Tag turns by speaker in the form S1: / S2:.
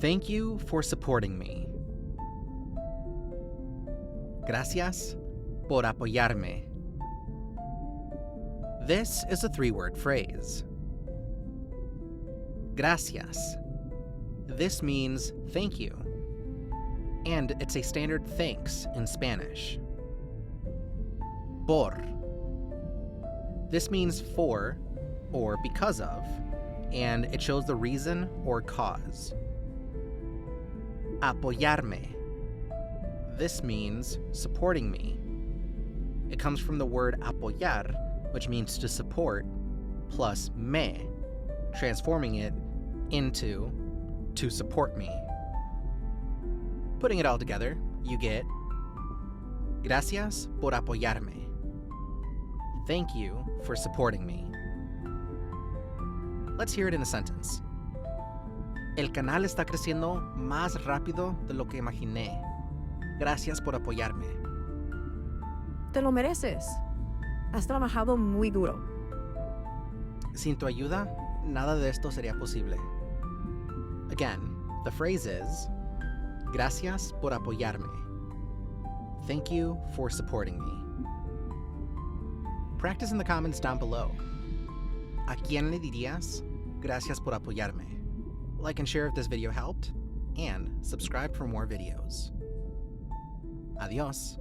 S1: Thank you for supporting me. Gracias por apoyarme. This is a three-word phrase. Gracias. This means thank you, and it's a standard thanks in Spanish. Por. This means for or because of, and it shows the reason or cause. Apoyarme. This means supporting me. It comes from the word apoyar, which means to support, plus me, transforming it into to support me. Putting it all together, you get Gracias por apoyarme. Thank you for supporting me. Let's hear it in a sentence. El canal está creciendo más rápido de lo que imaginé. Gracias por apoyarme.
S2: Te lo mereces. Has trabajado muy duro.
S1: Sin tu ayuda, nada de esto sería posible. Again, the phrase is, Gracias por apoyarme. Thank you for supporting me. Practice in the comments down below. ¿A quién le dirías? Gracias por apoyarme. Like and share if this video helped, and subscribe for more videos. Adiós.